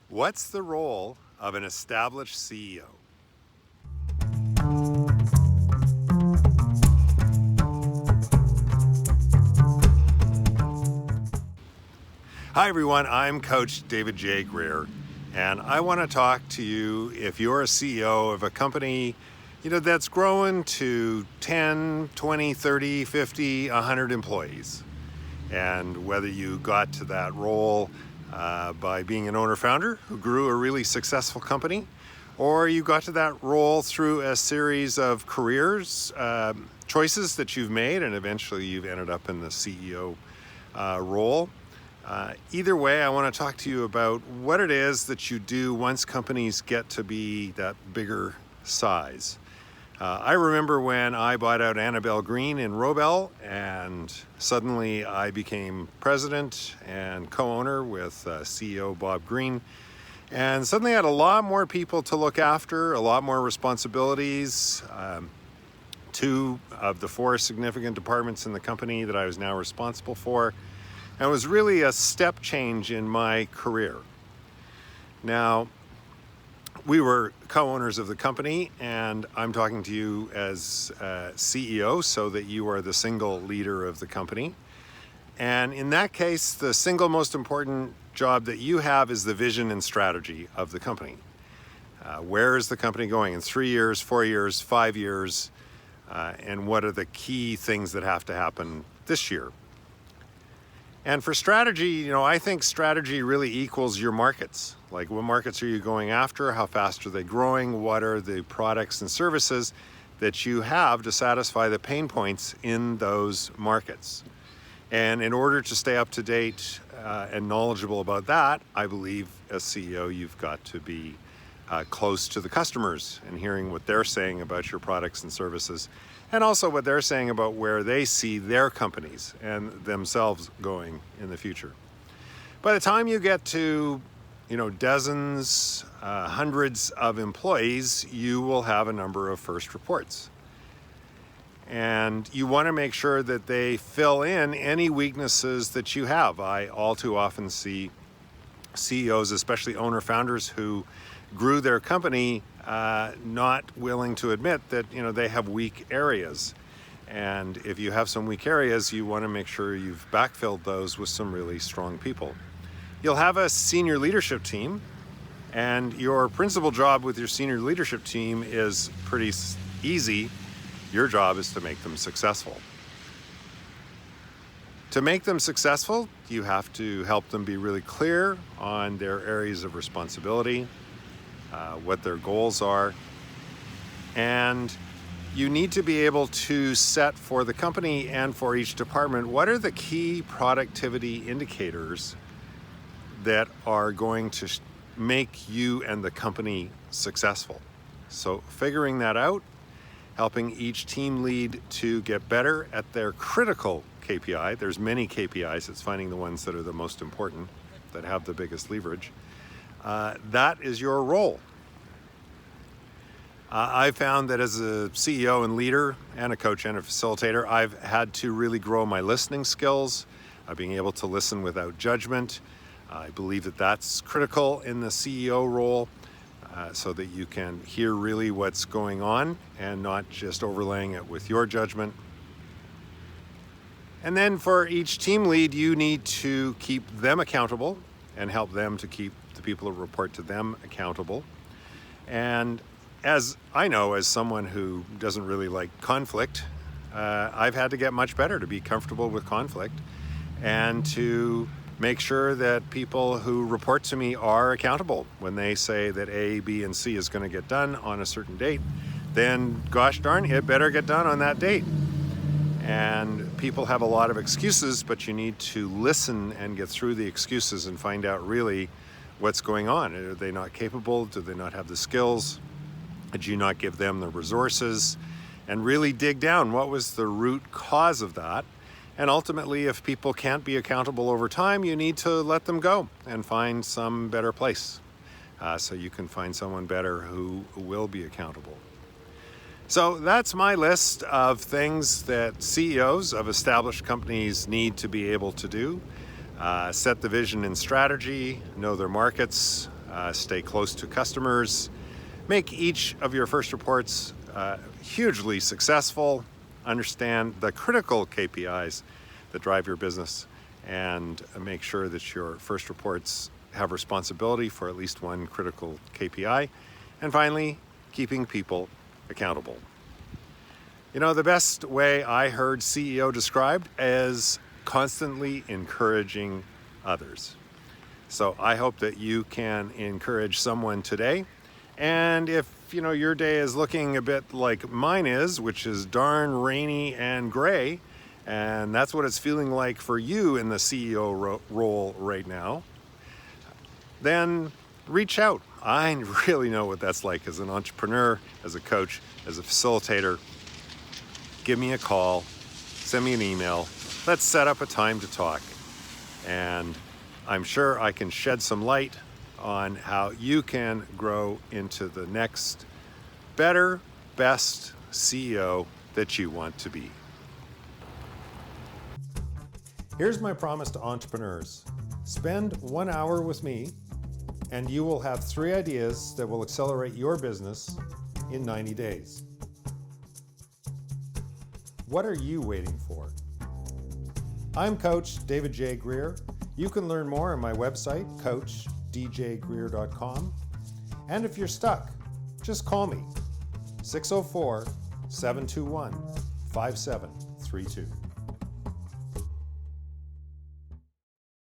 What's the role of an established CEO? Hi everyone, I'm Coach David J. Greer, and I want to talk to you if you're a CEO of a company, that's growing to 10, 20, 30, 50, 100 employees. And whether you got to that role by being an owner-founder who grew a really successful company, or you got to that role through a series of careers, choices that you've made, and eventually you've ended up in the CEO role. Either way, I want to talk to you about what it is that you do once companies get to be that bigger size. I remember when I bought out Annabelle Green in Robel, and suddenly I became president and co-owner with CEO Bob Green. And suddenly I had a lot more people to look after, a lot more responsibilities. 2 of the 4 significant departments in the company that I was now responsible for. And it was really a step change in my career. Now, we were co-owners of the company, and I'm talking to you as CEO so that you are the single leader of the company. And in that case, the single most important job that you have is the vision and strategy of the company. Where is the company going in 3 years, 4 years, 5 years, and what are the key things that have to happen this year? And for strategy, I think strategy really equals your markets. Like, what markets are you going after? How fast are they growing? What are the products and services that you have to satisfy the pain points in those markets? And in order to stay up to date and knowledgeable about that, I believe as CEO, you've got to be close to the customers and hearing what they're saying about your products and services, and also what they're saying about where they see their companies and themselves going in the future. By the time you get to, dozens, hundreds of employees, you will have a number of first reports. And you want to make sure that they fill in any weaknesses that you have. I all too often see CEOs, especially owner-founders, who grew their company not willing to admit that they have weak areas. And if you have some weak areas, you want to make sure you've backfilled those with some really strong people. You'll have a senior leadership team, and your principal job with your senior leadership team is pretty easy. Your job is to make them successful. To make them successful, you have to help them be really clear on their areas of responsibility, what their goals are, and you need to be able to set for the company and for each department what are the key productivity indicators that are going to make you and the company successful. So figuring that out, helping each team lead to get better at their critical KPI. There's many KPIs. It's finding the ones that are the most important, that have the biggest leverage. That is your role. I found that as a CEO and leader and a coach and a facilitator, I've had to really grow my listening skills, being able to listen without judgment. I believe that that's critical in the CEO role, so that you can hear really what's going on and not just overlaying it with your judgment. And then for each team lead, you need to keep them accountable and help them to keep the people who report to them accountable. And as I know, as someone who doesn't really like conflict, I've had to get much better to be comfortable with conflict and to make sure that people who report to me are accountable. When they say that A, B, and C is going to get done on a certain date, then gosh darn, it better get done on that date. And people have a lot of excuses, but you need to listen and get through the excuses and find out really what's going on. Are they not capable? Do they not have the skills? Did you not give them the resources? And really dig down. What was the root cause of that? And ultimately, if people can't be accountable over time, you need to let them go and find some better place. So you can find someone better who will be accountable. So that's my list of things that CEOs of established companies need to be able to do. Set the vision and strategy, know their markets, stay close to customers, make each of your first reports hugely successful, understand the critical KPIs that drive your business, and make sure that your first reports have responsibility for at least one critical KPI. And finally, keeping people accountable. You know, the best way I heard CEO described is constantly encouraging others. So I hope that you can encourage someone today. And if your day is looking a bit like mine is, which is darn rainy and gray, and that's what it's feeling like for you in the CEO role right now, then reach out. I really know what that's like as an entrepreneur, as a coach, as a facilitator. Give me a call, send me an email. Let's set up a time to talk. And I'm sure I can shed some light on how you can grow into the next better, best CEO that you want to be. Here's my promise to entrepreneurs. Spend 1 hour with me and you will have 3 ideas that will accelerate your business in 90 days. What are you waiting for? I'm Coach David J. Greer. You can learn more on my website, coachdjgreer.com. And if you're stuck, just call me, 604-721-5732.